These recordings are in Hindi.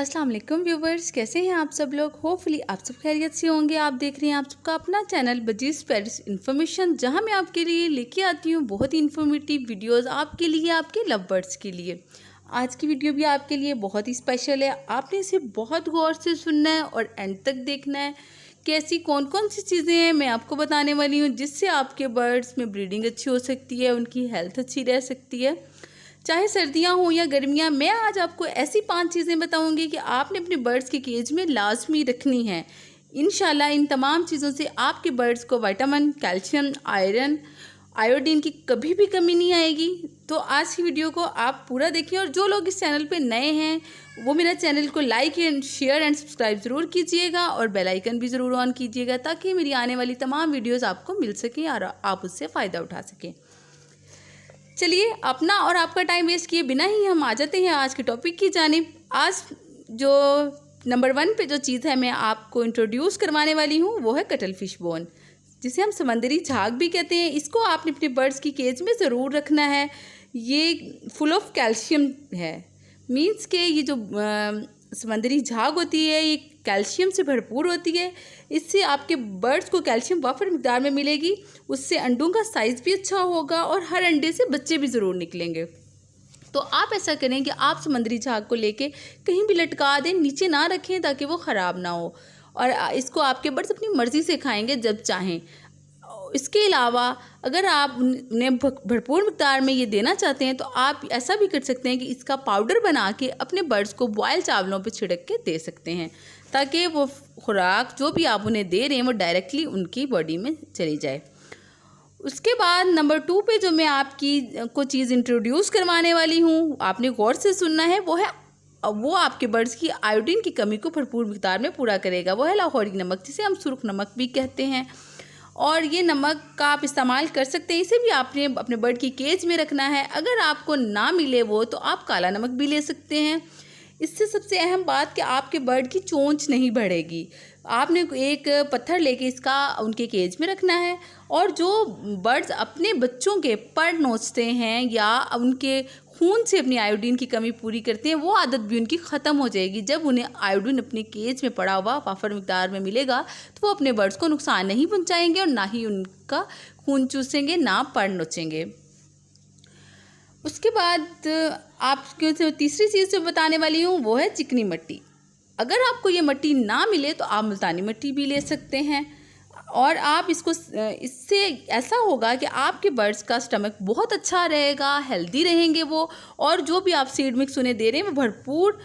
अस्सलाम वालेकुम व्यूवर्स, कैसे हैं आप सब लोग। होपफुली आप सब खैरियत से होंगे। आप देख रहे हैं आप सबका अपना चैनल बजीज़ पेरिस इन्फॉर्मेशन, जहां मैं आपके लिए लेके आती हूं बहुत ही इन्फॉर्मेटिव वीडियोस आपके लिए, आपके लव बर्ड्स के लिए। आज की वीडियो भी आपके लिए बहुत ही स्पेशल है। आपने इसे बहुत गौर से सुनना है और एंड तक देखना है कि ऐसी कौन कौन सी चीज़ें हैं मैं आपको बताने वाली हूँ जिससे आपके बर्ड्स में ब्रीडिंग अच्छी हो सकती है, उनकी हेल्थ अच्छी रह सकती है, चाहे सर्दियां हो या गर्मियां। मैं आज आपको ऐसी 5 चीज़ें बताऊंगी कि आपने अपने बर्ड्स के केज में लाजमी रखनी है। इंशाल्लाह इन तमाम चीज़ों से आपके बर्ड्स को विटामिन, कैल्शियम, आयरन, आयोडीन की कभी भी कमी नहीं आएगी। तो आज की वीडियो को आप पूरा देखिए, और जो लोग इस चैनल पे नए हैं वो मेरा चैनल को like and share and subscribe ज़रूर कीजिएगा और बेल आइकन भी ज़रूर ऑन कीजिएगा ताकि मेरी आने वाली तमाम वीडियोज़ आपको मिल सकें और आप उससे फ़ायदा उठा सकें। चलिए अपना और आपका टाइम वेस्ट किए बिना ही हम आ जाते हैं आज के टॉपिक की जानिब। आज जो नंबर 1 पे जो चीज़ है मैं आपको इंट्रोड्यूस करवाने वाली हूँ वो है कटल फिश बोन, जिसे हम समंदरी झाग भी कहते हैं। इसको आपने अपने बर्ड्स की केज में ज़रूर रखना है। ये फुल ऑफ कैल्शियम है, मीन्स के ये जो समंदरी झाग होती है ये कैल्शियम से भरपूर होती है। इससे आपके बर्ड्स को कैल्शियम वाफर मिकदार में मिलेगी, उससे अंडों का साइज़ भी अच्छा होगा और हर अंडे से बच्चे भी ज़रूर निकलेंगे। तो आप ऐसा करें कि आप समंदरी झाग को लेके कहीं भी लटका दें, नीचे ना रखें ताकि वो ख़राब ना हो, और इसको आपके बर्ड्स अपनी मर्ज़ी से खाएंगे जब चाहें। इसके अलावा अगर आप उन्हें भरपूर मिक़दार में ये देना चाहते हैं तो आप ऐसा भी कर सकते हैं कि इसका पाउडर बना के अपने बर्ड्स को बॉयल चावलों पे छिड़क के दे सकते हैं ताकि वो खुराक जो भी आप उन्हें दे रहे हैं वो डायरेक्टली उनकी बॉडी में चली जाए। उसके बाद नंबर 2 पे जो मैं आपकी को चीज़ इंट्रोड्यूस करवाने वाली हूँ, आपने गौर से सुनना है, वो आपके बर्ड्स की आयोडीन की कमी को भरपूर मिक़दार में पूरा करेगा। वो है लाहौरी नमक, जिसे हम सुर्ख नमक भी कहते हैं, और ये नमक का आप इस्तेमाल कर सकते हैं। इसे भी आपने अपने बर्ड की केज में रखना है। अगर आपको ना मिले वो तो आप काला नमक भी ले सकते हैं। इससे सबसे अहम बात कि आपके बर्ड की चोंच नहीं बढ़ेगी। आपने एक पत्थर लेके इसका उनके केज में रखना है, और जो बर्ड्स अपने बच्चों के पर नोचते हैं या उनके खून से अपनी आयोडीन की कमी पूरी करते हैं, वो आदत भी उनकी ख़त्म हो जाएगी। जब उन्हें आयोडीन अपने केज में पड़ा हुआ वाफर मिक़दार में मिलेगा तो वो अपने बर्ड्स को नुकसान नहीं पहुंचाएंगे और ना ही उनका खून चूसेंगे, ना पर नोचेंगे। उसके बाद आपको तीसरी चीज़ जो बताने वाली हूँ वो है चिकनी मिट्टी। अगर आपको ये मिट्टी ना मिले तो आप मुल्तानी मिट्टी भी ले सकते हैं, और आप इससे ऐसा होगा कि आपके बर्ड्स का स्टमक बहुत अच्छा रहेगा, हेल्दी रहेंगे वो, और जो भी आप सीड मिक्स उन्हें दे रहे हैं वो भरपूर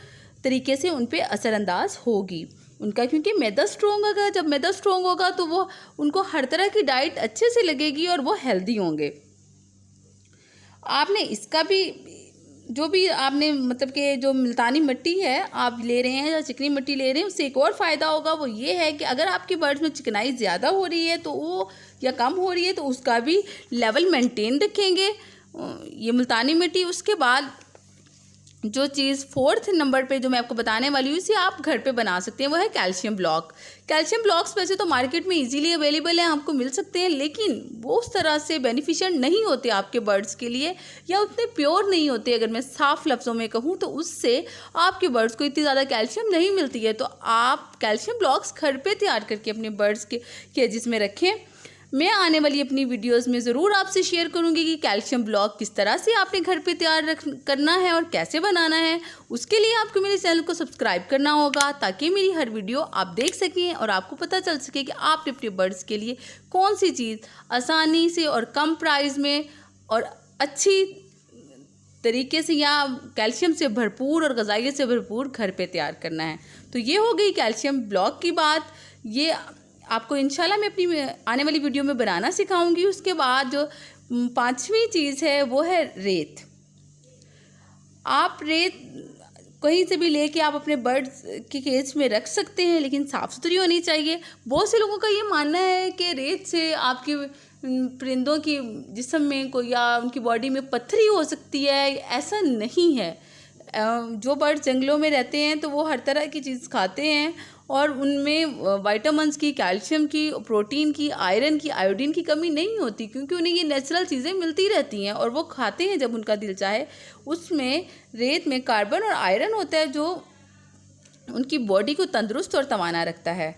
तरीके से उन पे असरअंदाज होगी उनका, क्योंकि मैदा स्ट्रॉन्ग होगा। जब मैदा स्ट्रॉन्ग होगा तो वो उनको हर तरह की डाइट अच्छे से लगेगी और वो हेल्दी होंगे। आपने इसका भी जो भी आपने मतलब कि जो मुल्तानी मिट्टी है आप ले रहे हैं या चिकनी मिट्टी ले रहे हैं, उससे एक और फ़ायदा होगा। वो ये है कि अगर आपके बर्ड्स में चिकनाई ज़्यादा हो रही है तो वो या कम हो रही है तो उसका भी लेवल मेंटेन रखेंगे ये मुल्तानी मिट्टी। उसके बाद जो चीज़ 4th नंबर पे जो मैं आपको बताने वाली हूँ, इसे आप घर पे बना सकते हैं, वो है कैल्शियम ब्लॉक। कैल्शियम ब्लॉक्स वैसे तो मार्केट में इजीली अवेलेबल है, आपको मिल सकते हैं, लेकिन वो उस तरह से बेनिफिशियल नहीं होते आपके बर्ड्स के लिए, या उतने प्योर नहीं होते। अगर मैं साफ लफ्ज़ों में कहूँ तो उससे आपके बर्ड्स को इतनी ज़्यादा कैल्शियम नहीं मिलती है। तो आप कैल्शियम ब्लॉक्स घर पर तैयार करके अपने बर्ड्स के केजेस में रखें। मैं आने वाली अपनी वीडियोस में ज़रूर आपसे शेयर करूंगी कि कैल्शियम ब्लॉक किस तरह से आपने घर पे तैयार करना है और कैसे बनाना है। उसके लिए आपको मेरे चैनल को सब्सक्राइब करना होगा ताकि मेरी हर वीडियो आप देख सकें और आपको पता चल सके कि आपने अपने बर्ड्स के लिए कौन सी चीज़ आसानी से और कम प्राइस में और अच्छी तरीके से या कैल्शियम से भरपूर और ग़िज़ाइयत से भरपूर घर पर तैयार करना है। तो ये हो गई कैल्शियम ब्लॉक की बात। ये आपको इंशाल्लाह मैं अपनी आने वाली वीडियो में बनाना सिखाऊंगी। उसके बाद जो 5वीं चीज़ है वो है रेत। आप रेत कहीं से भी लेके आप अपने बर्ड्स की केज में रख सकते हैं, लेकिन साफ़ सुथरी होनी चाहिए। बहुत से लोगों का ये मानना है कि रेत से आपके परिंदों की जिस्म में कोई या उनकी बॉडी में पत्थरी हो सकती है। ऐसा नहीं है। जो बर्ड जंगलों में रहते हैं तो वो हर तरह की चीज़ खाते हैं और उनमें विटामिन्स की, कैल्शियम की, प्रोटीन की, आयरन की, आयोडीन की कमी नहीं होती, क्योंकि उन्हें ये नेचुरल चीज़ें मिलती रहती हैं और वो खाते हैं जब उनका दिल चाहे। उसमें रेत में कार्बन और आयरन होता है जो उनकी बॉडी को तंदुरुस्त और तवाना रखता है।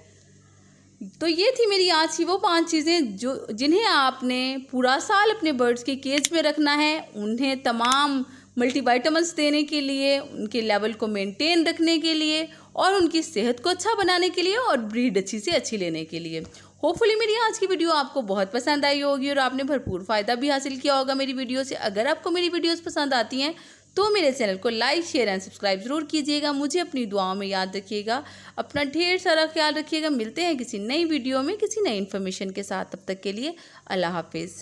तो ये थी मेरी आज की वो 5 चीज़ें जिन्हें आपने पूरा साल अपने बर्ड्स के केज में रखना है। उन्हें तमाम मल्टीविटामिन्स देने के लिए, उनके लेवल को मेंटेन रखने के लिए और उनकी सेहत को अच्छा बनाने के लिए और ब्रीड अच्छी से अच्छी लेने के लिए। होपफुली मेरी आज की वीडियो आपको बहुत पसंद आई होगी और आपने भरपूर फ़ायदा भी हासिल किया होगा मेरी वीडियो से। अगर आपको मेरी वीडियोस पसंद आती हैं तो मेरे चैनल को लाइक, शेयर एंड सब्सक्राइब ज़रूर कीजिएगा। मुझे अपनी दुआओं में याद रखिएगा। अपना ढेर सारा ख्याल रखिएगा। मिलते हैं किसी नई वीडियो में किसी नई इन्फॉर्मेशन के साथ। तब तक के लिए अल्लाह हाफिज़।